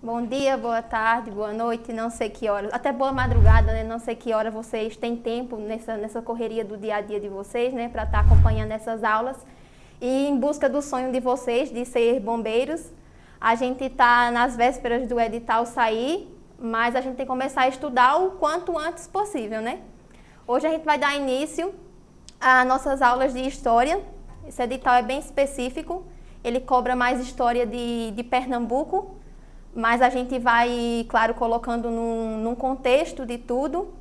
Bom dia, boa tarde, boa noite, não sei que hora, até boa madrugada, né? Não sei que hora vocês têm tempo nessa correria do dia a dia de vocês, né? Para estar acompanhando essas aulas. E em busca do sonho de vocês de ser bombeiros, a gente está nas vésperas do edital sair, mas a gente tem que começar a estudar o quanto antes possível, né? Hoje a gente vai dar início às nossas aulas de história. Esse edital é bem específico, ele cobra mais história de Pernambuco, mas a gente vai, claro, colocando num contexto de tudo.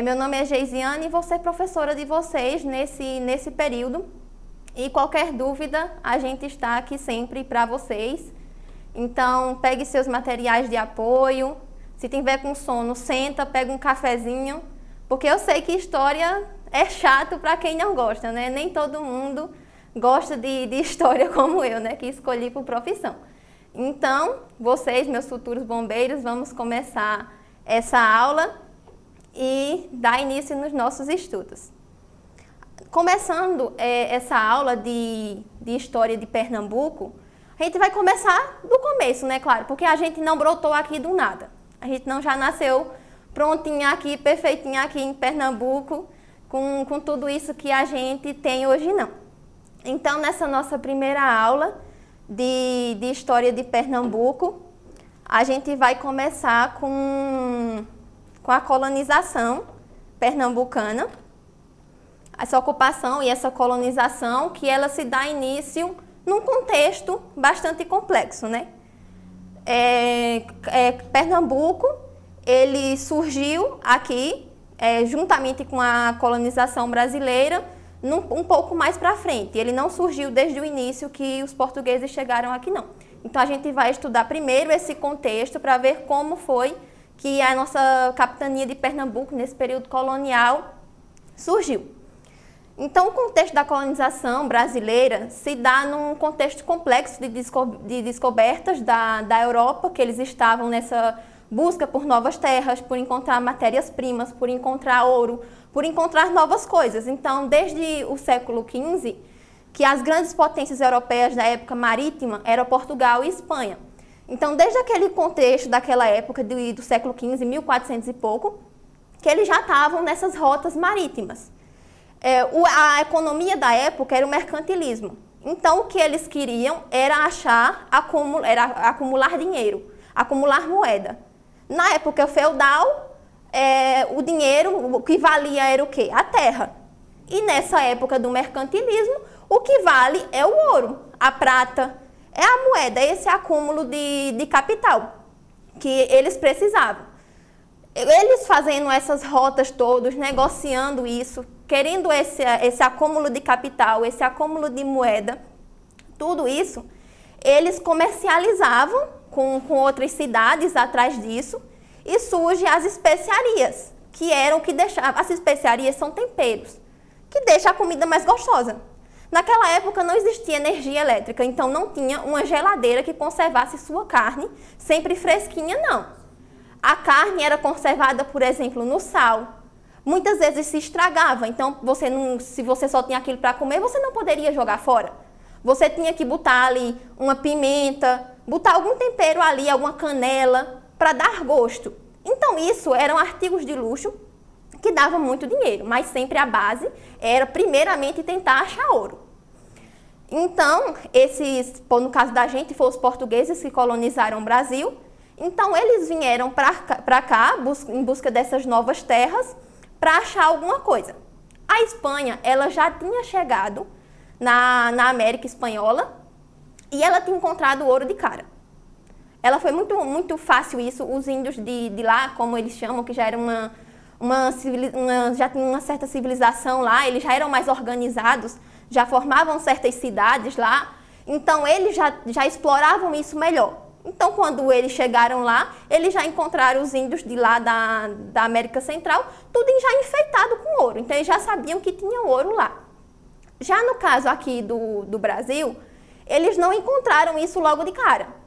Meu nome é Geisiane e vou ser professora de vocês nesse período. E qualquer dúvida, a gente está aqui sempre para vocês. Então, pegue seus materiais de apoio. Se tiver com sono, senta, pega um cafezinho, porque eu sei que história é chato para quem não gosta, né? Nem todo mundo gosta de história como eu, né? Que escolhi por profissão. Então, vocês, meus futuros bombeiros, vamos começar essa aula e dar início nos nossos estudos. Começando essa aula de História de Pernambuco, a gente vai começar do começo, né, claro, porque a gente não brotou aqui do nada. A gente não já nasceu prontinha aqui, perfeitinha aqui em Pernambuco, com tudo isso que a gente tem hoje, não. Então, nessa nossa primeira aula de História de Pernambuco, a gente vai começar com a colonização pernambucana, essa ocupação e essa colonização que ela se dá início num contexto bastante complexo, né? Pernambuco, ele surgiu aqui, juntamente com a colonização brasileira, um pouco mais para frente. Ele não surgiu desde o início que os portugueses chegaram aqui, não. Então, a gente vai estudar primeiro esse contexto para ver como foi que a nossa capitania de Pernambuco, nesse período colonial, surgiu. Então, o contexto da colonização brasileira se dá num contexto complexo de descobertas da Europa, que eles estavam nessa busca por novas terras, por encontrar matérias-primas, por encontrar ouro, por encontrar novas coisas. Então, desde o século XV, que as grandes potências europeias da época marítima eram Portugal e Espanha. Então, desde aquele contexto daquela época do século XV, 1400 e pouco, que eles já estavam nessas rotas marítimas. A economia da época era o mercantilismo. Então, o que eles queriam era acumular dinheiro, acumular moeda. Na época feudal, o dinheiro, o que valia era o quê? A terra. E nessa época do mercantilismo, o que vale é o ouro, a prata, é a moeda, esse acúmulo de capital que eles precisavam. Eles fazendo essas rotas todas, negociando isso, querendo esse acúmulo de capital, esse acúmulo de moeda, tudo isso, eles comercializavam com outras cidades atrás disso, e surgem as especiarias, que eram o que deixavam. As especiarias são temperos, que deixam a comida mais gostosa. Naquela época não existia energia elétrica, então não tinha uma geladeira que conservasse sua carne sempre fresquinha, não. A carne era conservada, por exemplo, no sal. Muitas vezes se estragava, então se você só tinha aquilo para comer, você não poderia jogar fora. Você tinha que botar ali uma pimenta, botar algum tempero ali, alguma canela, para dar gosto. Então, isso eram artigos de luxo que davam muito dinheiro, mas sempre a base era, primeiramente, tentar achar ouro. Então, no caso da gente, foram os portugueses que colonizaram o Brasil. Então, eles vieram para cá, em busca dessas novas terras, para achar alguma coisa. A Espanha, ela já tinha chegado na América Espanhola e ela tinha encontrado ouro de cara. Ela foi muito fácil isso, os índios de lá, como eles chamam, que já era já tinha uma certa civilização lá, eles já eram mais organizados, já formavam certas cidades lá, então eles já exploravam isso melhor. Então, quando eles chegaram lá, eles já encontraram os índios de lá da América Central, tudo já enfeitado com ouro, então eles já sabiam que tinha ouro lá. Já no caso aqui do Brasil, eles não encontraram isso logo de cara.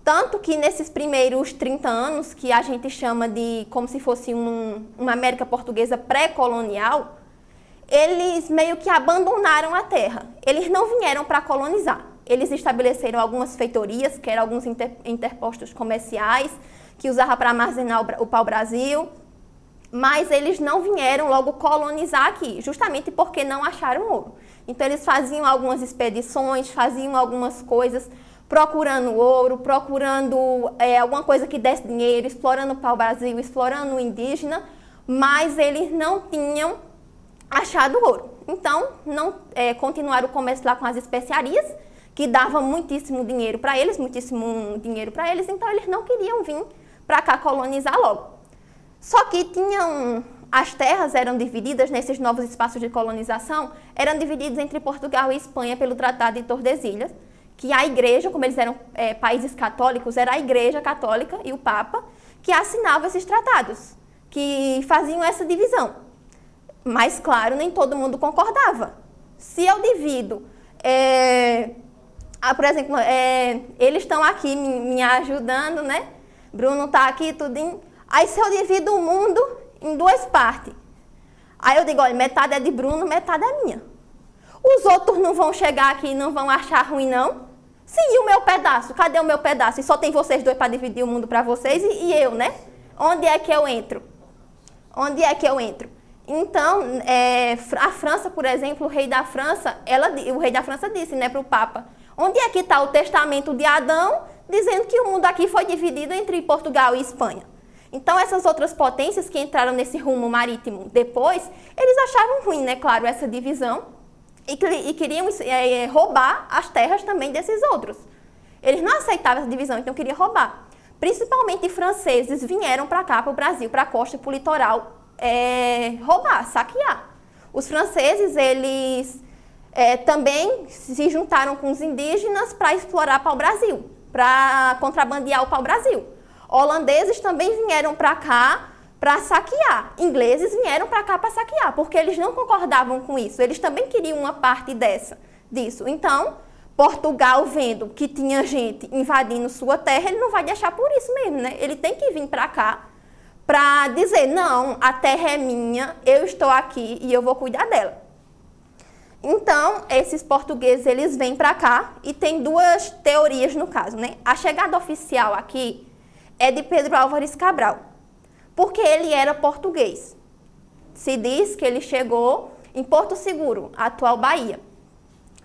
Tanto que nesses primeiros 30 anos, que a gente chama de como se fosse uma América Portuguesa pré-colonial, eles meio que abandonaram a terra. Eles não vieram para colonizar. Eles estabeleceram algumas feitorias, que eram alguns interpostos comerciais, que usavam para armazenar o pau-brasil, mas eles não vieram logo colonizar aqui, justamente porque não acharam ouro. Então eles faziam algumas expedições, faziam algumas coisas, procurando ouro, procurando alguma coisa que desse dinheiro, explorando o pau-brasil, explorando o indígena, mas eles não tinham achado ouro. Então, continuaram o comércio lá com as especiarias, que davam muitíssimo dinheiro para eles, então eles não queriam vir para cá colonizar logo. Só que as terras eram divididas nesses novos espaços de colonização, eram divididos entre Portugal e Espanha pelo Tratado de Tordesilhas, que a igreja, como eles eram países católicos, era a igreja católica e o Papa que assinavam esses tratados, que faziam essa divisão. Mas, claro, nem todo mundo concordava. Se eu divido, por exemplo, eles estão aqui me ajudando, né? Bruno está aqui, tudinho. Aí, se eu divido o mundo em duas partes, aí eu digo, olha, metade é de Bruno, metade é minha. Os outros não vão chegar aqui e não vão achar ruim, não? Sim, e o meu pedaço? Cadê o meu pedaço? E só tem vocês dois para dividir o mundo para vocês e eu, né? Onde é que eu entro? Onde é que eu entro? Então, a França, por exemplo, o rei da França disse, né, para o Papa, onde é que está o testamento de Adão, dizendo que o mundo aqui foi dividido entre Portugal e Espanha. Então, essas outras potências que entraram nesse rumo marítimo depois, eles achavam ruim, né, claro, essa divisão, e queriam roubar as terras também desses outros. Eles não aceitavam essa divisão, então queriam roubar. Principalmente franceses vieram para cá, para o Brasil, para a costa, para o litoral, roubar, saquear. Os franceses, eles também se juntaram com os indígenas para explorar pau-brasil, para contrabandear o pau-brasil. Holandeses também vieram para cá para saquear. Ingleses vieram para cá para saquear, porque eles não concordavam com isso. Eles também queriam uma parte disso. Então, Portugal, vendo que tinha gente invadindo sua terra, ele não vai deixar por isso mesmo, né? Ele tem que vir para cá para dizer, não, a terra é minha, eu estou aqui e eu vou cuidar dela. Então, esses portugueses, eles vêm para cá e tem duas teorias no caso, né? A chegada oficial aqui é de Pedro Álvares Cabral, porque ele era português. Se diz que ele chegou em Porto Seguro, atual Bahia.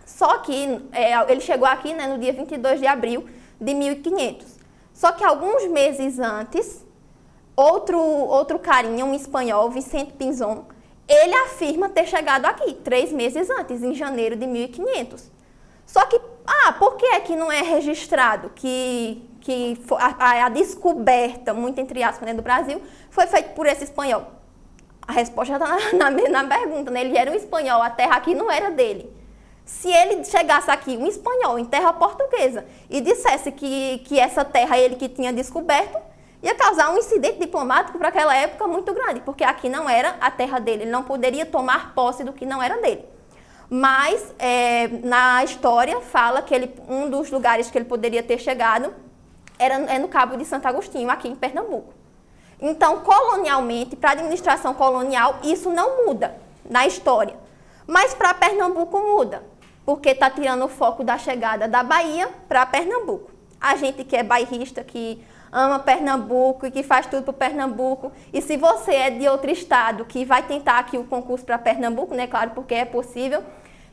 Só que ele chegou aqui, né, no dia 22 de abril de 1500. Só que alguns meses antes, outro carinha, um espanhol, Vicente Pinzón, ele afirma ter chegado aqui 3 meses antes, em janeiro de 1500. Só que, por que é que não é registrado que a descoberta, muito entre aspas, né, do Brasil, foi feita por esse espanhol? A resposta está na pergunta, né? Ele era um espanhol, a terra aqui não era dele. Se ele chegasse aqui, um espanhol, em terra portuguesa, e dissesse que essa terra ele que tinha descoberto, ia causar um incidente diplomático para aquela época muito grande, porque aqui não era a terra dele, ele não poderia tomar posse do que não era dele. Mas, na história, fala que um dos lugares que ele poderia ter chegado é no Cabo de Santo Agostinho, aqui em Pernambuco. Então, colonialmente, para a administração colonial, isso não muda na história. Mas para Pernambuco muda, porque está tirando o foco da chegada da Bahia para Pernambuco. A gente que é bairrista, que ama Pernambuco e que faz tudo para Pernambuco. E se você é de outro estado que vai tentar aqui o concurso para Pernambuco, né, claro, porque é possível.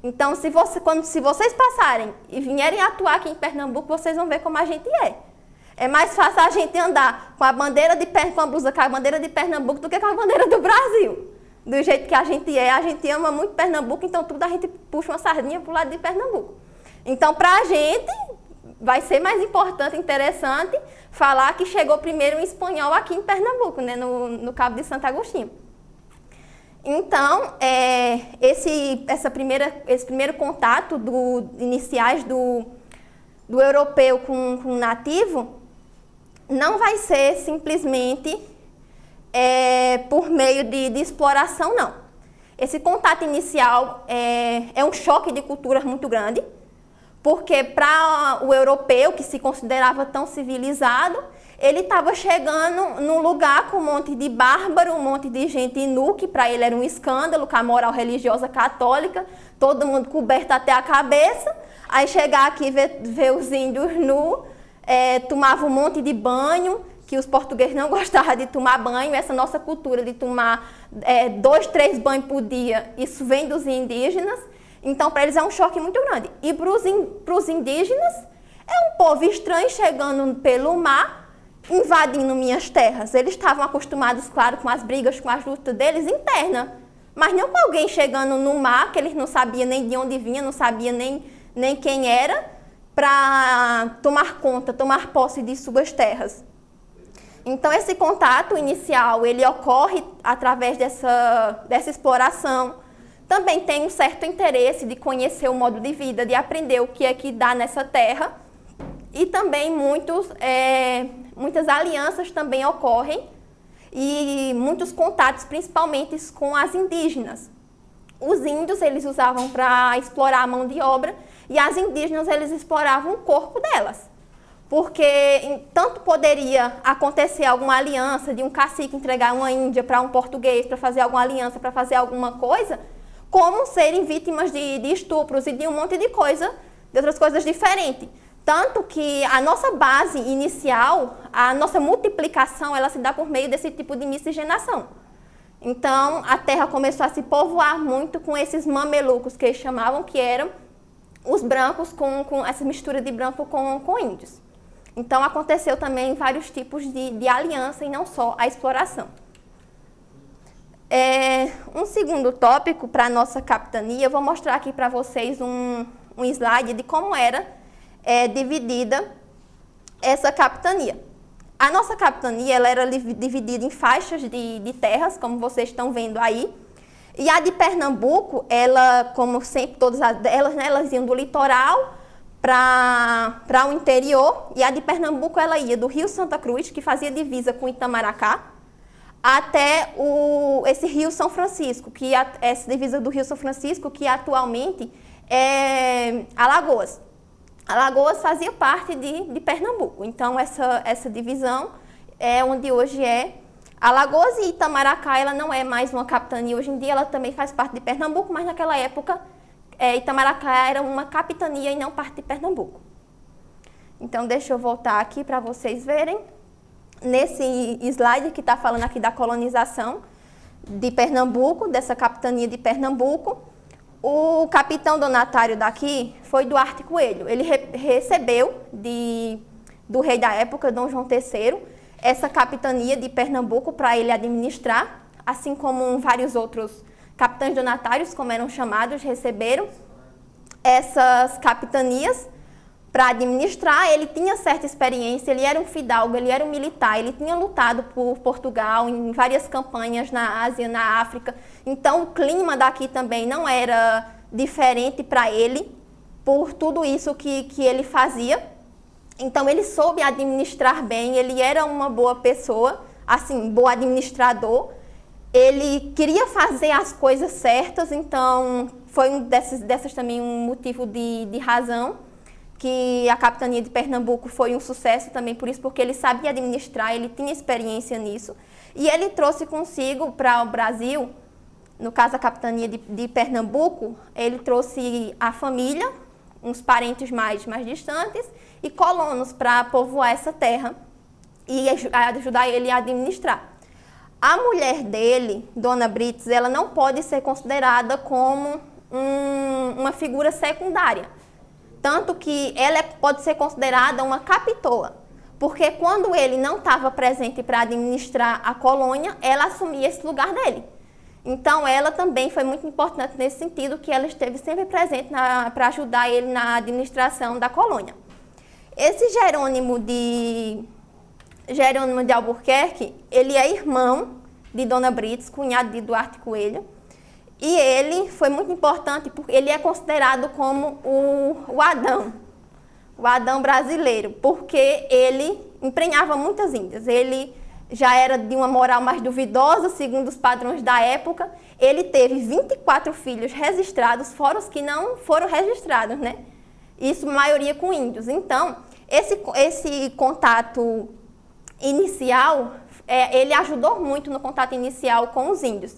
Então, se vocês passarem e vierem atuar aqui em Pernambuco, vocês vão ver como a gente é. É mais fácil a gente andar com a bandeira com a blusa com a bandeira de Pernambuco do que com a bandeira do Brasil. Do jeito que a gente ama muito Pernambuco, então tudo a gente puxa uma sardinha pro lado de Pernambuco. Então, para a gente, vai ser mais importante, interessante, falar que chegou primeiro um espanhol aqui em Pernambuco, né, no Cabo de Santo Agostinho. Então, esse primeiro contato iniciais do europeu com o nativo não vai ser simplesmente por meio de exploração, não. Esse contato inicial é um choque de culturas muito grande, porque para o europeu, que se considerava tão civilizado, ele estava chegando num lugar com um monte de bárbaro, um monte de gente inu, que para ele era um escândalo, com a moral religiosa católica, todo mundo coberto até a cabeça. Aí chegar aqui ver os índios tomavam um monte de banho, que os portugueses não gostavam de tomar banho. Essa nossa cultura de tomar 2, 3 banhos por dia, isso vem dos indígenas. Então, para eles é um choque muito grande. E para os indígenas, é um povo estranho chegando pelo mar, invadindo minhas terras. Eles estavam acostumados, claro, com as brigas, com as lutas deles internas. Mas não com alguém chegando no mar, que eles não sabiam nem de onde vinha, não sabiam nem quem era, para tomar conta, tomar posse de suas terras. Então, esse contato inicial, ele ocorre através dessa exploração. Também tem um certo interesse de conhecer o modo de vida, de aprender o que é que dá nessa terra. E também muitas alianças também ocorrem e muitos contatos, principalmente com as indígenas. Os índios, eles usavam para explorar a mão de obra e as indígenas, eles exploravam o corpo delas. Porque tanto poderia acontecer alguma aliança de um cacique entregar uma índia para um português para fazer alguma aliança, para fazer alguma coisa, como serem vítimas de estupros e de um monte de coisa, de outras coisas diferentes. Tanto que a nossa base inicial, a nossa multiplicação, ela se dá por meio desse tipo de miscigenação. Então, a terra começou a se povoar muito com esses mamelucos, que eles chamavam, que eram os brancos com essa mistura de branco com índios. Então, aconteceu também vários tipos de aliança e não só a exploração. Um segundo tópico para a nossa capitania, eu vou mostrar aqui para vocês um slide de como era dividida essa capitania. A nossa capitania ela era dividida em faixas de terras, como vocês estão vendo aí. E a de Pernambuco, ela, como sempre, todas elas iam do litoral para o interior. E a de Pernambuco, ela ia do Rio Santa Cruz, que fazia divisa com Itamaracá, até esse Rio São Francisco, essa divisa do Rio São Francisco, que atualmente é Alagoas. Alagoas fazia parte de Pernambuco, então essa divisão é onde hoje é Alagoas, e Itamaracá ela não é mais uma capitania, hoje em dia ela também faz parte de Pernambuco, mas naquela época Itamaracá era uma capitania e não parte de Pernambuco. Então deixa eu voltar aqui para vocês verem, nesse slide que está falando aqui da colonização de Pernambuco, dessa capitania de Pernambuco. O capitão donatário daqui foi Duarte Coelho. Ele recebeu do rei da época, Dom João III, essa capitania de Pernambuco para ele administrar, assim como vários outros capitães donatários, como eram chamados, receberam essas capitanias para administrar. Ele tinha certa experiência, ele era um fidalgo, ele era um militar, ele tinha lutado por Portugal em várias campanhas na Ásia, na África. Então, o clima daqui também não era diferente para ele, por tudo isso que ele fazia. Então, ele soube administrar bem, ele era uma boa pessoa, assim, bom administrador. Ele queria fazer as coisas certas, então, foi dessas também um motivo de razão que a capitania de Pernambuco foi um sucesso também por isso, porque ele sabia administrar, ele tinha experiência nisso. E ele trouxe consigo para o Brasil, no caso a capitania de Pernambuco, ele trouxe a família, uns parentes mais distantes, e colonos para povoar essa terra e ajudar ele a administrar. A mulher dele, Dona Brites, ela não pode ser considerada como uma figura secundária. Tanto que ela pode ser considerada uma capitoa, porque quando ele não estava presente para administrar a colônia, ela assumia esse lugar dele. Então, ela também foi muito importante nesse sentido, que ela esteve sempre presente para ajudar ele na administração da colônia. Esse Jerônimo de Albuquerque, ele é irmão de Dona Brites, cunhado de Duarte Coelho. E ele foi muito importante porque ele é considerado como o Adão brasileiro, porque ele emprenhava muitas índias. Ele já era de uma moral mais duvidosa, segundo os padrões da época. Ele teve 24 filhos registrados, fora os que não foram registrados, né? Isso, maioria com índios. Então, esse contato inicial, ele ajudou muito no contato inicial com os índios.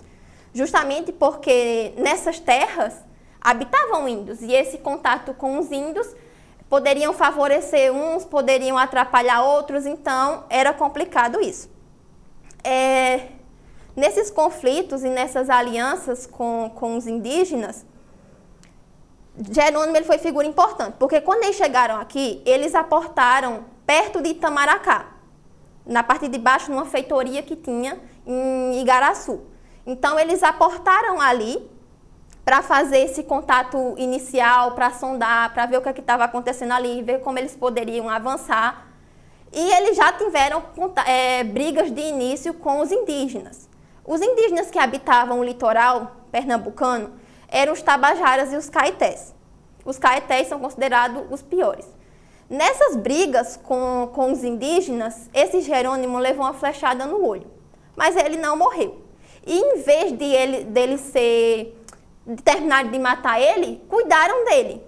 Justamente porque nessas terras habitavam índios. E esse contato com os índios poderiam favorecer uns, poderiam atrapalhar outros, então era complicado isso. Nesses conflitos e nessas alianças com os indígenas, Jerônimo ele foi figura importante, porque quando eles chegaram aqui, eles aportaram perto de Itamaracá, na parte de baixo, numa feitoria que tinha em Igaraçu. Então, eles aportaram ali para fazer esse contato inicial, para sondar, para ver o que estava acontecendo ali, ver como eles poderiam avançar. E eles já tiveram brigas de início com os indígenas. Os indígenas que habitavam o litoral pernambucano eram os tabajaras e os caetés. Os caetés são considerados os piores. Nessas brigas com os indígenas, esse Jerônimo levou uma flechada no olho, mas ele não morreu. E em vez de terminar de matar ele, cuidaram dele.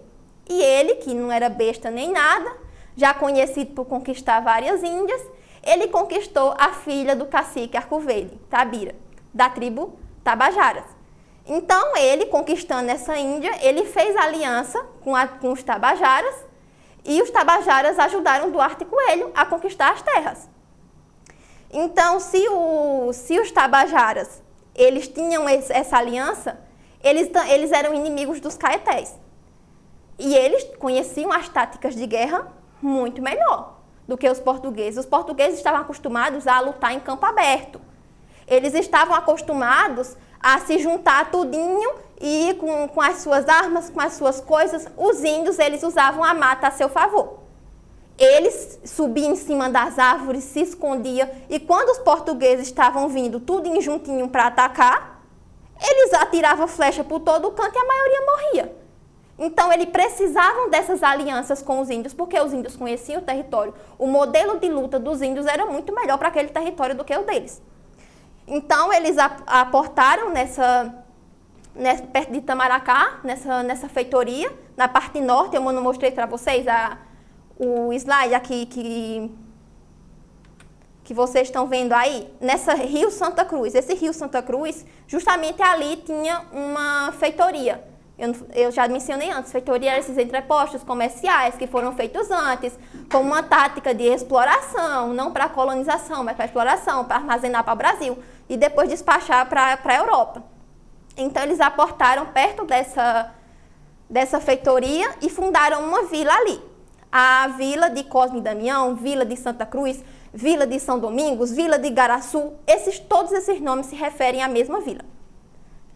E ele, que não era besta nem nada, já conhecido por conquistar várias índias, ele conquistou a filha do cacique Arco-Verde, Tabira, da tribo Tabajaras. Então, ele, conquistando essa índia, ele fez aliança com os Tabajaras, e os Tabajaras ajudaram Duarte Coelho a conquistar as terras. Então, se os Tabajaras eles tinham essa aliança, eles eram inimigos dos caetés. E eles conheciam as táticas de guerra muito melhor do que os portugueses. Os portugueses estavam acostumados a lutar em campo aberto. Eles estavam acostumados a se juntar tudinho e com as suas armas, com as suas coisas. Os índios, eles usavam a mata a seu favor. Eles subiam em cima das árvores, se escondiam, e quando os portugueses estavam vindo tudo juntinho para atacar, eles atiravam flecha por todo o canto e a maioria morria. Então, eles precisavam dessas alianças com os índios, porque os índios conheciam o território. O modelo de luta dos índios era muito melhor para aquele território do que o deles. Então, eles aportaram perto de Itamaracá, nessa feitoria, na parte norte. Eu não mostrei para vocês o slide aqui que vocês estão vendo aí, nessa Rio Santa Cruz. Esse Rio Santa Cruz, justamente ali tinha uma feitoria. Eu já mencionei antes, feitoria eram esses entrepostos comerciais que foram feitos antes, como uma tática de exploração, não para colonização, mas para exploração, para armazenar para o Brasil e depois despachar para a Europa. Então, eles aportaram perto dessa feitoria e fundaram uma vila ali. A Vila de Cosme e Damião, Vila de Santa Cruz, Vila de São Domingos, Vila de Igaraçu, todos esses nomes se referem à mesma vila.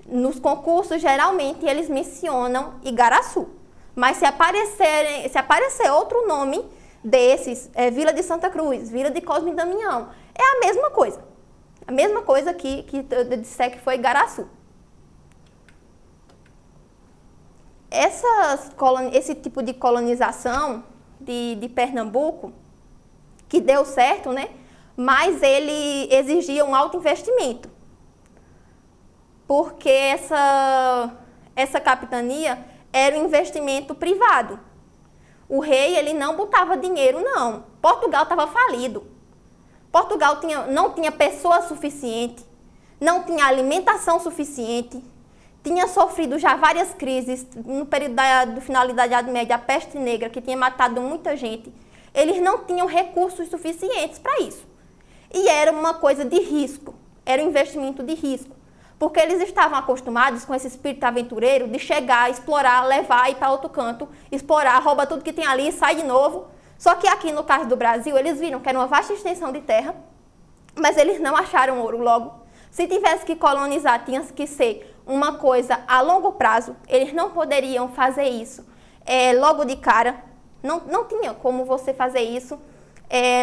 Nos concursos, geralmente, eles mencionam Igaraçu. Mas se aparecer outro nome desses, Vila de Santa Cruz, Vila de Cosme e Damião, é a mesma coisa. A mesma coisa que eu disser que foi Igaraçu. Esse tipo de colonização de Pernambuco, que deu certo, né? Mas ele exigia um alto investimento. Porque essa capitania era um investimento privado. O rei, ele não botava dinheiro, não. Portugal estava falido. Portugal não tinha pessoa suficiente, não tinha alimentação suficiente, tinha sofrido já várias crises no período do final da Idade Média, a peste negra, que tinha matado muita gente. Eles não tinham recursos suficientes para isso. E era uma coisa de risco, era um investimento de risco. Porque eles estavam acostumados com esse espírito aventureiro de chegar, explorar, levar, ir para outro canto, explorar, rouba tudo que tem ali, sai de novo. Só que aqui no caso do Brasil, eles viram que era uma vasta extensão de terra, mas eles não acharam ouro logo. Se tivesse que colonizar, tinha que ser uma coisa a longo prazo, eles não poderiam fazer isso logo de cara. Não tinha como você fazer isso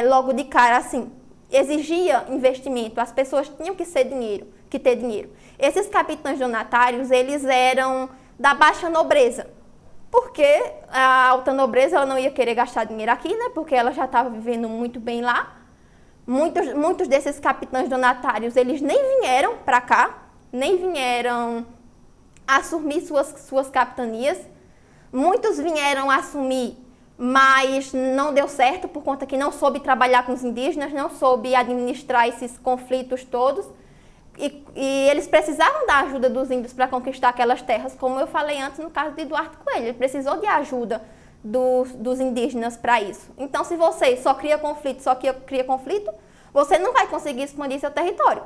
logo de cara assim. Exigia investimento, as pessoas tinham que ter dinheiro. Esses capitães donatários, eles eram da baixa nobreza, porque a alta nobreza ela não ia querer gastar dinheiro aqui, né? Porque ela já estava vivendo muito bem lá. Muitos desses capitães donatários, eles nem vieram para cá, nem vieram assumir suas capitanias. Muitos vieram assumir, mas não deu certo por conta que não soube trabalhar com os indígenas, não soube administrar esses conflitos todos. E eles precisavam da ajuda dos índios para conquistar aquelas terras, como eu falei antes no caso de Duarte Coelho. Ele precisou de ajuda dos indígenas para isso. Então, se você só cria conflito, você não vai conseguir expandir seu território.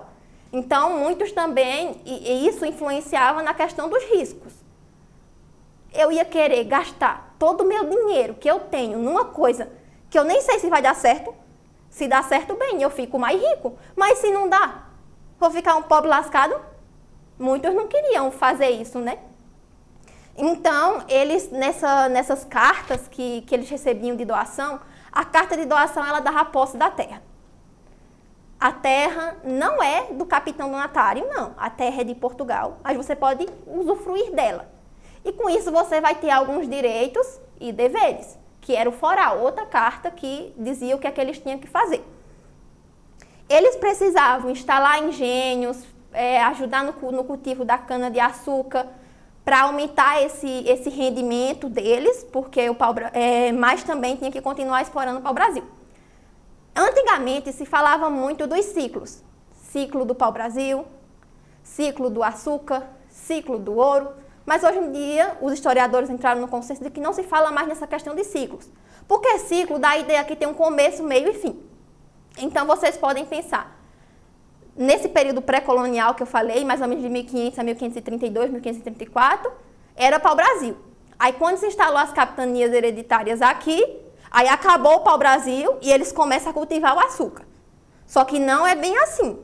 Então, muitos também, e isso influenciava na questão dos riscos. Eu ia querer gastar todo o meu dinheiro que eu tenho numa coisa que eu nem sei se vai dar certo. Se dá certo, bem, eu fico mais rico. Mas se não dá, vou ficar um pobre lascado? Muitos não queriam fazer isso, né? Então, eles, nessas cartas que eles recebiam de doação, a carta de doação, ela dava posse da terra. A terra não é do capitão donatário, não. A terra é de Portugal, mas você pode usufruir dela. E com isso você vai ter alguns direitos e deveres, que era o foral, outra carta que dizia o que é que eles tinham que fazer. Eles precisavam instalar engenhos, ajudar no cultivo da cana-de-açúcar, para aumentar esse rendimento deles, porque mas também tinha que continuar explorando o pau-brasil. Antigamente se falava muito dos ciclos. Ciclo do pau-brasil, ciclo do açúcar, ciclo do ouro. Mas hoje em dia os historiadores entraram no consenso de que não se fala mais nessa questão de ciclos. Porque ciclo dá a ideia que tem um começo, meio e fim. Então vocês podem pensar, nesse período pré-colonial que eu falei, mais ou menos de 1500 a 1532, 1534, era pau-brasil. Aí quando se instalou as capitanias hereditárias aqui, aí acabou o pau-brasil e eles começam a cultivar o açúcar. Só que não é bem assim.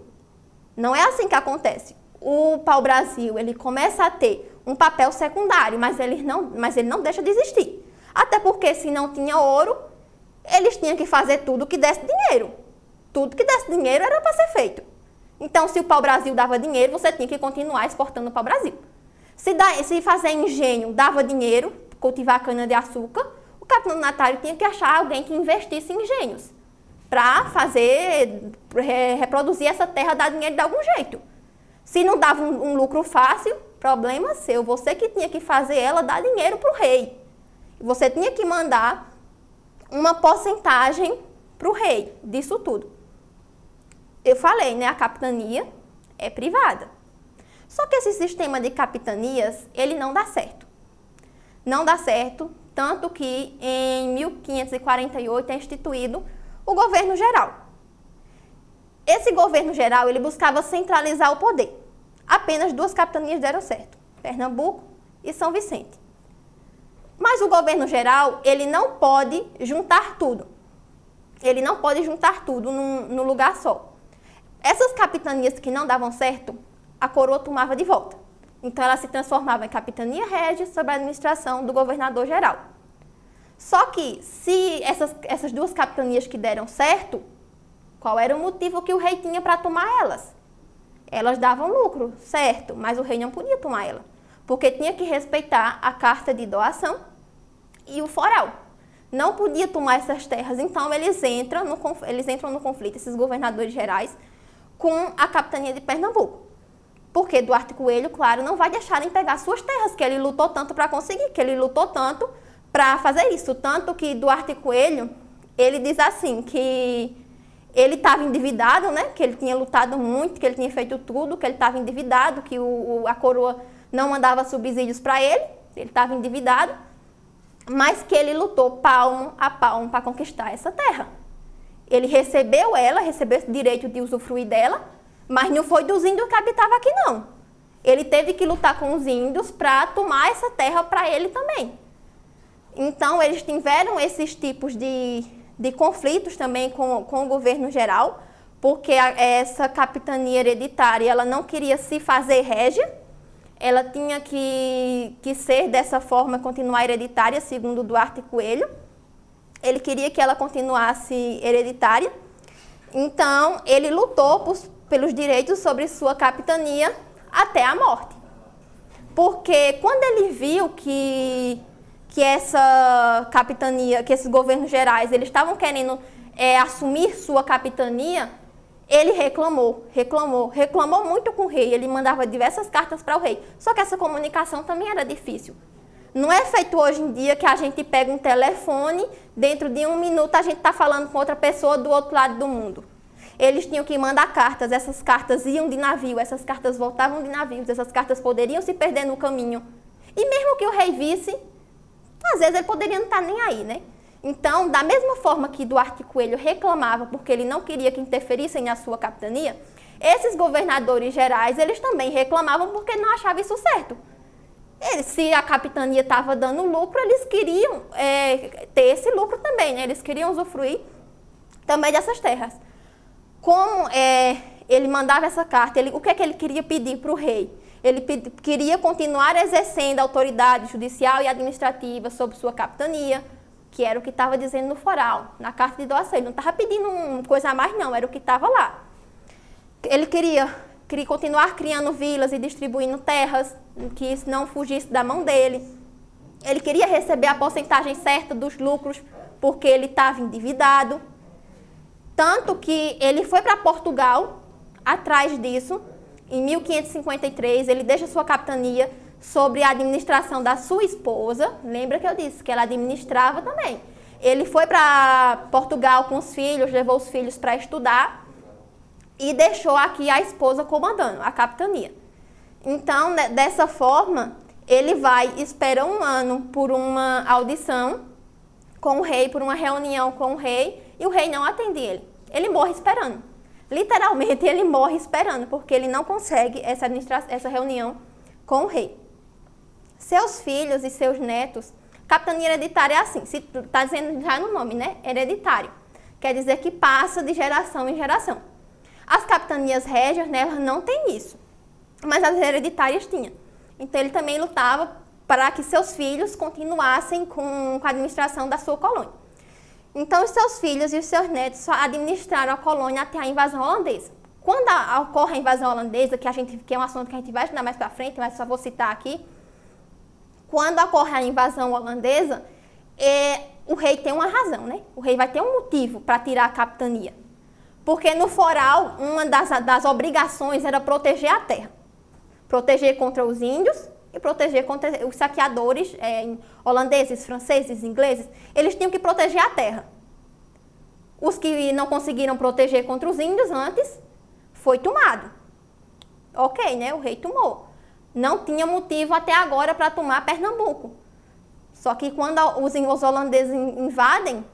Não é assim que acontece. O pau-brasil, ele começa a ter um papel secundário, mas ele não deixa de existir. Até porque se não tinha ouro, eles tinham que fazer tudo que desse dinheiro. Tudo que desse dinheiro era para ser feito. Então, se o pau-brasil dava dinheiro, você tinha que continuar exportando o pau-brasil. Se fazer engenho dava dinheiro, cultivar cana-de-açúcar, o capitão donatário tinha que achar alguém que investisse em engenhos para reproduzir essa terra, dar dinheiro de algum jeito. Se não dava um lucro fácil, problema seu. Você que tinha que fazer ela dar dinheiro para o rei. Você tinha que mandar uma porcentagem para o rei disso tudo. Eu falei, né? A capitania é privada. Só que esse sistema de capitanias, ele não dá certo. Não dá certo, tanto que em 1548 é instituído o governo geral. Esse governo geral, ele buscava centralizar o poder. Apenas 2 capitanias deram certo, Pernambuco e São Vicente. Mas o governo geral, ele não pode juntar tudo. Ele não pode juntar tudo num lugar só. Essas capitanias que não davam certo, a coroa tomava de volta. Então, ela se transformava em capitania régia sob a administração do governador geral. Só que, se essas 2 capitanias que deram certo, qual era o motivo que o rei tinha para tomar elas? Elas davam lucro, certo, mas o rei não podia tomar ela, porque tinha que respeitar a carta de doação e o foral. Não podia tomar essas terras, então eles entram no conflito, esses governadores gerais, com a capitania de Pernambuco. Porque Duarte Coelho, claro, não vai deixarem pegar suas terras, que ele lutou tanto para conseguir, que ele lutou tanto para fazer isso. Tanto que Duarte Coelho, ele diz assim, que ele estava endividado, né? Que ele tinha lutado muito, que ele tinha feito tudo, que ele estava endividado, que a coroa não mandava subsídios para ele estava endividado, mas que ele lutou palmo a palmo para conquistar essa terra. Ele recebeu esse direito de usufruir dela, mas não foi dos índios que habitavam aqui, não. Ele teve que lutar com os índios para tomar essa terra para ele também. Então, eles tiveram esses tipos de conflitos também com o governo geral, porque essa capitania hereditária, ela não queria se fazer régia, ela tinha que ser dessa forma, continuar hereditária, segundo Duarte Coelho. Ele queria que ela continuasse hereditária. Então, ele lutou pelos direitos sobre sua capitania até a morte. Porque quando ele viu que essa capitania, que esses governos gerais, eles estavam querendo assumir sua capitania, ele reclamou muito com o rei. Ele mandava diversas cartas para o rei. Só que essa comunicação também era difícil. Não é feito hoje em dia que a gente pega um telefone, dentro de 1 minuto a gente está falando com outra pessoa do outro lado do mundo. eles tinham que mandar cartas, essas cartas iam de navio, essas cartas voltavam de navios, essas cartas poderiam se perder no caminho. E mesmo que o rei visse, às vezes ele poderia não estar nem aí, né? Então, da mesma forma que Duarte Coelho reclamava porque ele não queria que interferissem na sua capitania, esses governadores gerais, eles também reclamavam porque não achavam isso certo. Se a capitania estava dando lucro, eles queriam ter esse lucro também, né? Eles queriam usufruir também dessas terras. Como ele mandava essa carta, o que é que ele queria pedir para o rei? Ele queria continuar exercendo a autoridade judicial e administrativa sobre sua capitania, que era o que estava dizendo no foral, na carta de doação. Ele não estava pedindo coisa a mais, não, era o que estava lá. Ele queria continuar criando vilas e distribuindo terras, que isso não fugisse da mão dele. Ele queria receber a porcentagem certa dos lucros, porque ele estava endividado. Tanto que ele foi para Portugal, atrás disso, em 1553, ele deixa sua capitania sobre a administração da sua esposa. Lembra que eu disse que ela administrava também. Ele foi para Portugal com os filhos, levou os filhos para estudar e deixou aqui a esposa comandando a capitania. Então, dessa forma, ele espera um ano por uma audição com o rei, por uma reunião com o rei, e o rei não atende ele. Ele morre esperando. Literalmente, ele morre esperando, porque ele não consegue essa reunião com o rei. Seus filhos e seus netos, capitania hereditária é assim, está dizendo já no nome, né? Hereditário. Quer dizer que passa de geração em geração. As capitanias régias, né, elas não têm isso, mas as hereditárias tinham. Então, ele também lutava para que seus filhos continuassem com a administração da sua colônia. Então, os seus filhos e os seus netos só administraram a colônia até a invasão holandesa. Quando ocorre a invasão holandesa, que é um assunto que a gente vai estudar mais para frente, mas só vou citar aqui, quando ocorre a invasão holandesa, o rei tem uma razão, né? O rei vai ter um motivo para tirar a capitania. Porque no foral, uma das obrigações era proteger a terra. Proteger contra os índios e proteger contra os saqueadores holandeses, franceses, ingleses. Eles tinham que proteger a terra. Os que não conseguiram proteger contra os índios antes, foi tomado. Ok, né? O rei tomou. Não tinha motivo até agora para tomar Pernambuco. Só que quando os holandeses invadem,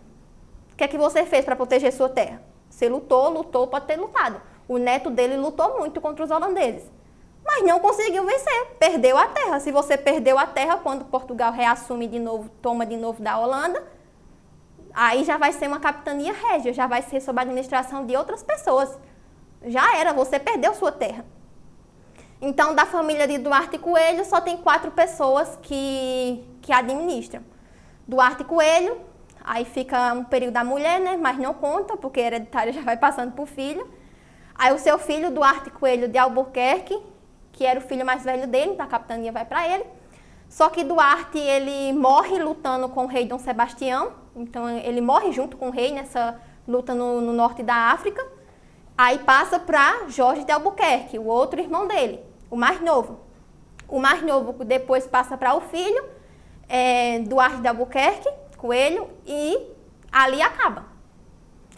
o que é que você fez para proteger sua terra? Você lutou, pode ter lutado. O neto dele lutou muito contra os holandeses. Mas não conseguiu vencer, perdeu a terra. Se você perdeu a terra, quando Portugal reassume de novo, toma de novo da Holanda, aí já vai ser uma capitania régia, já vai ser sob a administração de outras pessoas. Já era, você perdeu sua terra. Então, da família de Duarte Coelho, só tem 4 pessoas que administram. Duarte Coelho, aí fica um período da mulher, né? Mas não conta, porque hereditária já vai passando para o filho. Aí o seu filho, Duarte Coelho de Albuquerque, que era o filho mais velho dele, então a capitania vai para ele. Só que Duarte, ele morre lutando com o rei Dom Sebastião. Então, ele morre junto com o rei nessa luta no norte da África. Aí passa para Jorge de Albuquerque, o outro irmão dele, o mais novo. O mais novo depois passa para o filho, Duarte de Albuquerque, Coelho, e ali acaba.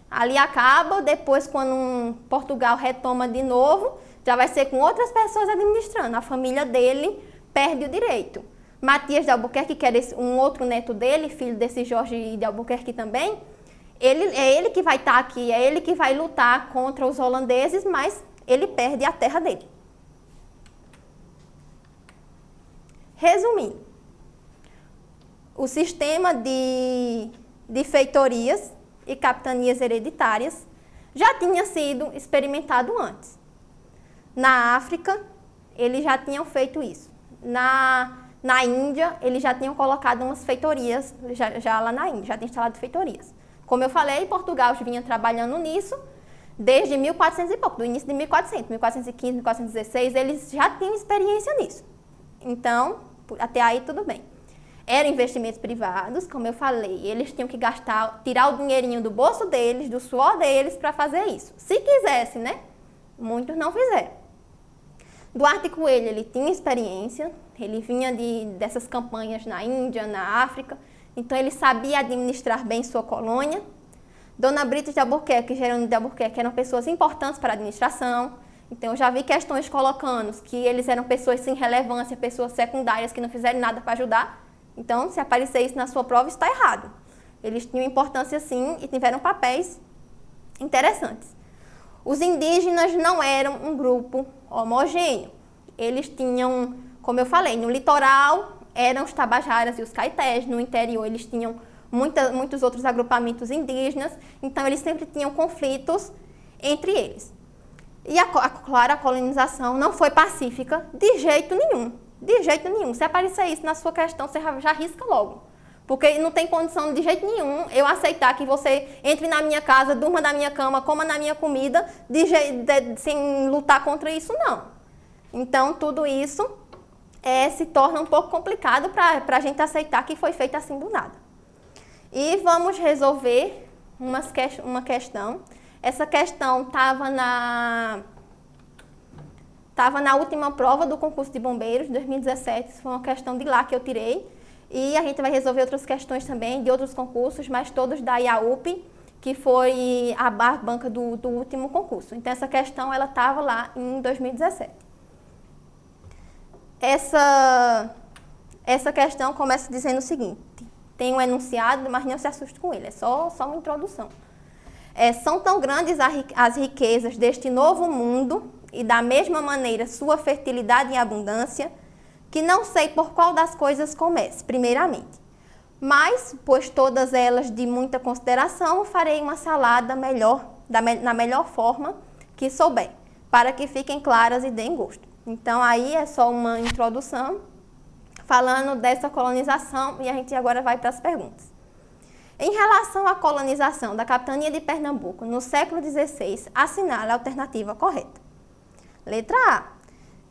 Ali acaba, depois quando Portugal retoma de novo, já vai ser com outras pessoas administrando. A família dele perde o direito. Matias de Albuquerque, que era um outro neto dele, filho desse Jorge de Albuquerque também, ele que vai estar aqui, é ele que vai lutar contra os holandeses, mas ele perde a terra dele. Resumindo, o sistema de feitorias e capitanias hereditárias já tinha sido experimentado antes. Na África, eles já tinham feito isso. Na Índia, eles já tinham colocado umas feitorias, já lá na Índia, já tinham instalado feitorias. Como eu falei, Portugal vinha trabalhando nisso desde 1400 e pouco, do início de 1400, 1415, 1416, eles já tinham experiência nisso. Então, até aí tudo bem. Eram investimentos privados, como eu falei, eles tinham que tirar o dinheirinho do bolso deles, do suor deles, para fazer isso. Se quisesse, né? Muitos não fizeram. Duarte Coelho, ele tinha experiência, ele vinha dessas campanhas na Índia, na África, então ele sabia administrar bem sua colônia. Dona Brita de Albuquerque e Jerônimo de Albuquerque eram pessoas importantes para a administração. Então, eu já vi questões colocando que eles eram pessoas sem relevância, pessoas secundárias que não fizeram nada para ajudar. Então, se aparecer isso na sua prova, isso está errado. Eles tinham importância sim e tiveram papéis interessantes. Os indígenas não eram um grupo homogêneo. Eles tinham, como eu falei, no litoral eram os tabajaras e os caetés, no interior eles tinham muitos outros agrupamentos indígenas, então eles sempre tinham conflitos entre eles. E, claro, a colonização não foi pacífica de jeito nenhum, de jeito nenhum. Se aparecer isso na sua questão, você já risca logo. Porque não tem condição de jeito nenhum eu aceitar que você entre na minha casa, durma na minha cama, coma na minha comida, sem lutar contra isso, não. Então, tudo isso se torna um pouco complicado para a gente aceitar que foi feito assim do nada. E vamos resolver uma questão. Essa questão estava na última prova do concurso de bombeiros de 2017. Foi uma questão de lá que eu tirei. E a gente vai resolver outras questões também de outros concursos, mas todos da IAUP, que foi a banca do último concurso. Então, essa questão ela estava lá em 2017. Essa questão começa dizendo o seguinte: tem um enunciado, mas não se assuste com ele, é só uma introdução. São tão grandes as riquezas deste novo mundo e da mesma maneira sua fertilidade e abundância, que não sei por qual das coisas comece, primeiramente. Mas, pois todas elas de muita consideração, farei uma salada na melhor forma que souber, para que fiquem claras e deem gosto. Então, aí é só uma introdução falando dessa colonização e a gente agora vai para as perguntas. Em relação à colonização da capitania de Pernambuco no século XVI, assinale a alternativa correta. Letra A.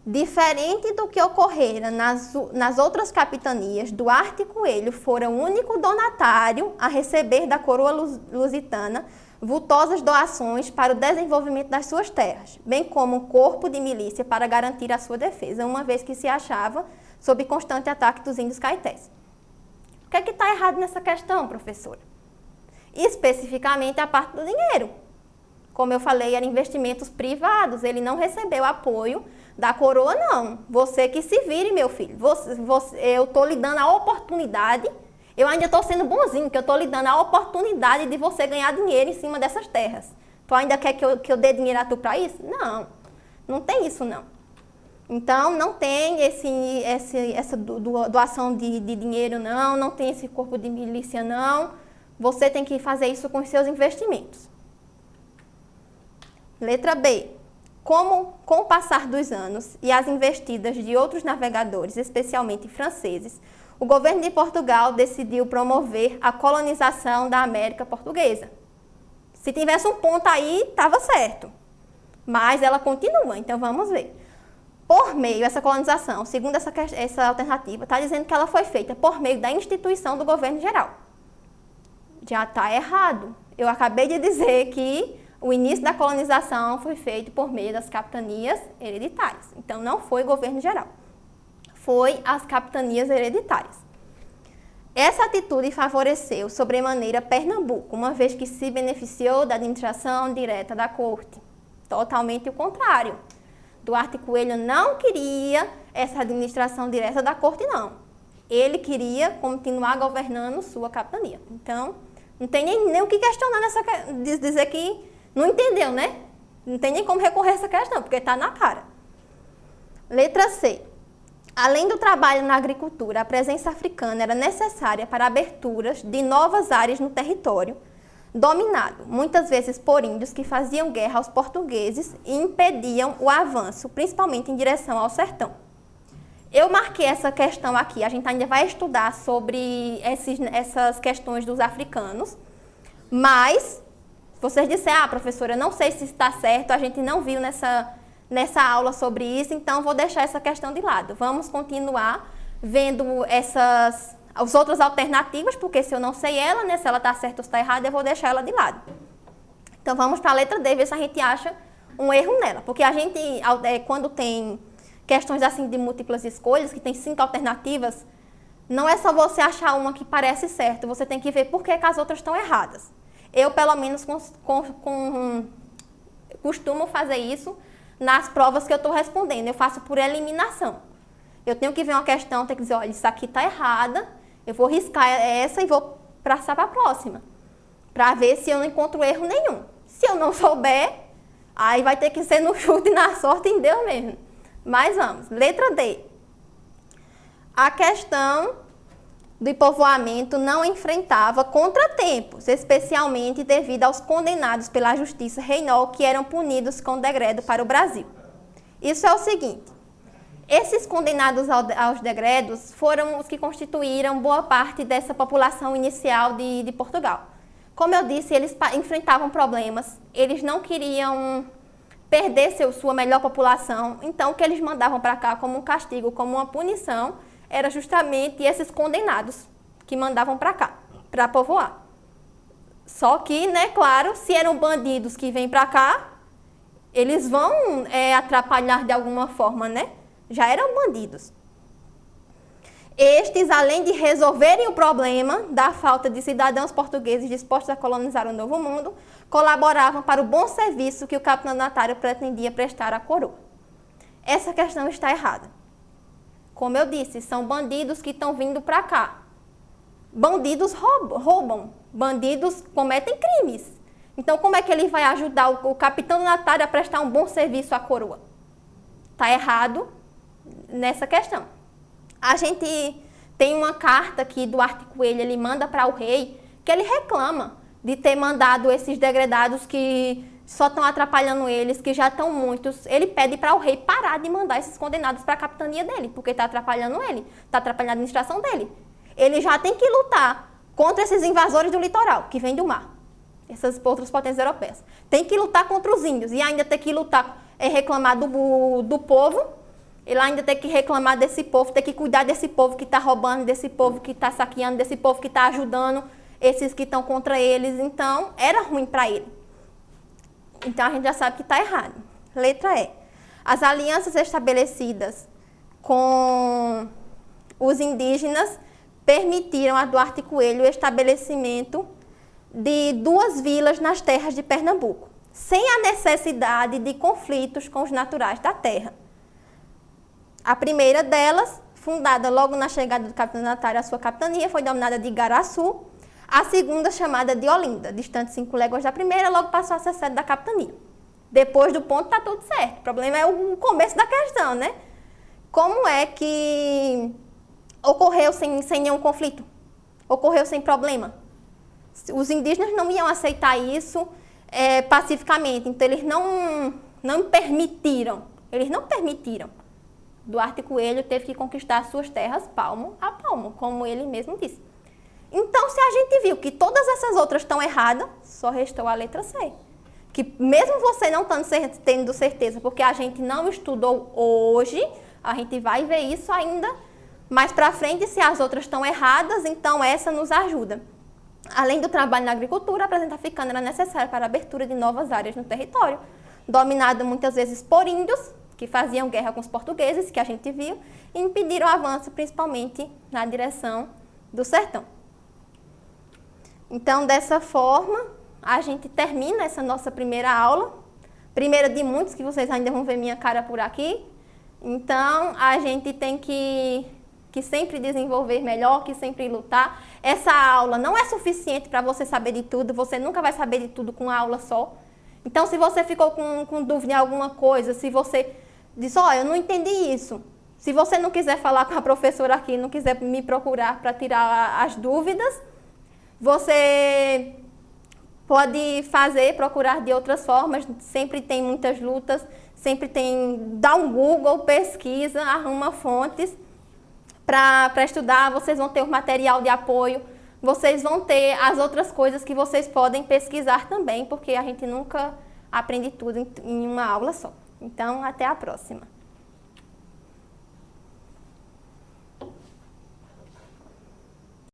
Diferente do que ocorrera nas outras capitanias, Duarte Coelho fora o único donatário a receber da coroa lusitana vultosas doações para o desenvolvimento das suas terras, bem como um corpo de milícia para garantir a sua defesa, uma vez que se achava sob constante ataque dos índios caetés. O que é que está errado nessa questão, professora? Especificamente a parte do dinheiro. Como eu falei, eram investimentos privados, ele não recebeu apoio da coroa, não. Você que se vire, meu filho. Eu estou lhe dando a oportunidade, eu ainda estou sendo bonzinho, que eu estou lhe dando a oportunidade de você ganhar dinheiro em cima dessas terras. Tu ainda quer que eu dê dinheiro a tu para isso? Não, não tem isso não. Então, não tem essa doação de dinheiro, não tem esse corpo de milícia, não. Você tem que fazer isso com os seus investimentos. Letra B. Com o passar dos anos e as investidas de outros navegadores, especialmente franceses, o governo de Portugal decidiu promover a colonização da América Portuguesa. Se tivesse um ponto aí, estava certo. Mas ela continua, então vamos ver. Por meio, essa colonização, segundo essa alternativa, está dizendo que ela foi feita por meio da instituição do governo geral. Já está errado. Eu acabei de dizer que o início da colonização foi feito por meio das capitanias hereditárias. Então, não foi governo geral. Foi as capitanias hereditárias. Essa atitude favoreceu sobremaneira Pernambuco, uma vez que se beneficiou da administração direta da corte. Totalmente o contrário. Duarte Coelho não queria essa administração direta da corte, não. Ele queria continuar governando sua capitania. Então, não tem nem o que questionar dizer que não entendeu, né? Não tem nem como recorrer a essa questão, porque está na cara. Letra C. Além do trabalho na agricultura, a presença africana era necessária para aberturas de novas áreas no território, dominado muitas vezes por índios que faziam guerra aos portugueses e impediam o avanço, principalmente em direção ao sertão. Eu marquei essa questão aqui, a gente ainda vai estudar sobre essas questões dos africanos, mas vocês disseram, professora, não sei se está certo, a gente não viu nessa aula sobre isso, então vou deixar essa questão de lado. Vamos continuar vendo as outras alternativas, porque se eu não sei ela, né, se ela está certa ou está errada, eu vou deixar ela de lado. Então vamos para a letra D, ver se a gente acha um erro nela, porque a gente, quando tem questões assim de múltiplas escolhas, que tem 5 alternativas, não é só você achar uma que parece certa, você tem que ver por que as outras estão erradas. Eu, pelo menos, costumo fazer isso nas provas que eu estou respondendo. Eu faço por eliminação. Eu tenho que ver uma questão, tenho que dizer, olha, isso aqui está errada, eu vou riscar essa e vou passar para a próxima, para ver se eu não encontro erro nenhum. Se eu não souber, aí vai ter que ser no chute e na sorte em Deus mesmo. Mas vamos, letra D. A questão do povoamento não enfrentava contratempos, especialmente devido aos condenados pela justiça reinol que eram punidos com degredo para o Brasil. Isso é o seguinte, esses condenados aos degredos foram os que constituíram boa parte dessa população inicial de Portugal. Como eu disse, eles enfrentavam problemas, eles não queriam perder sua melhor população, então o que eles mandavam para cá como um castigo, como uma punição, era justamente esses condenados que mandavam para cá, para povoar. Só que, né, claro, se eram bandidos que vêm para cá, eles vão atrapalhar de alguma forma, né? Já eram bandidos. Estes, além de resolverem o problema da falta de cidadãos portugueses dispostos a colonizar o Novo Mundo, colaboravam para o bom serviço que o capitanatário pretendia prestar à coroa. Essa questão está errada. Como eu disse, são bandidos que estão vindo para cá. Bandidos roubam, bandidos cometem crimes. Então, como é que ele vai ajudar o capitanatário a prestar um bom serviço à coroa? Está errado nessa questão. A gente tem uma carta aqui do Duarte Coelho, ele manda para o rei, que ele reclama de ter mandado esses degredados que só estão atrapalhando eles, que já estão muitos. Ele pede para o rei parar de mandar esses condenados para a capitania dele, porque está atrapalhando ele, está atrapalhando a administração dele. Ele já tem que lutar contra esses invasores do litoral, que vêm do mar, essas outras potências europeias. Tem que lutar contra os índios e ainda tem que lutar, reclamar do povo. Ele ainda tem que reclamar desse povo, tem que cuidar desse povo que está roubando, desse povo que está saqueando, desse povo que está ajudando esses que estão contra eles. Então, era ruim para ele. Então, a gente já sabe que está errado. Letra E. As alianças estabelecidas com os indígenas permitiram a Duarte Coelho o estabelecimento de 2 vilas nas terras de Pernambuco, sem a necessidade de conflitos com os naturais da terra. A primeira delas, fundada logo na chegada do capitanatário à sua capitania, foi denominada de Igaraçu. A segunda, chamada de Olinda, distante 5 léguas da primeira, logo passou a ser sede da capitania. Depois do ponto está tudo certo. O problema é o começo da questão, né? Como é que ocorreu sem nenhum conflito? Ocorreu sem problema? Os indígenas não iam aceitar isso pacificamente, então eles não permitiram. Eles não permitiram. Duarte Coelho teve que conquistar suas terras palmo a palmo, como ele mesmo disse. Então, se a gente viu que todas essas outras estão erradas, só restou a letra C. Que mesmo você não tendo certeza, porque a gente não estudou hoje, a gente vai ver isso ainda mais para frente, se as outras estão erradas, então essa nos ajuda. Além do trabalho na agricultura, a presença africana era necessária para a abertura de novas áreas no território, dominado muitas vezes por índios, que faziam guerra com os portugueses, que a gente viu, e impediram o avanço, principalmente na direção do sertão. Então, dessa forma, a gente termina essa nossa primeira aula, primeira de muitos, que vocês ainda vão ver minha cara por aqui. Então, a gente tem que sempre desenvolver melhor, que sempre lutar. Essa aula não é suficiente para você saber de tudo, você nunca vai saber de tudo com uma aula só. Então, se você ficou com dúvida em alguma coisa, se você diz, eu não entendi isso. Se você não quiser falar com a professora aqui, não quiser me procurar para tirar as dúvidas, você pode procurar de outras formas, sempre tem muitas lutas, sempre dá um Google, pesquisa, arruma fontes para estudar, vocês vão ter o material de apoio, vocês vão ter as outras coisas que vocês podem pesquisar também, porque a gente nunca aprende tudo em uma aula só. Então, até a próxima.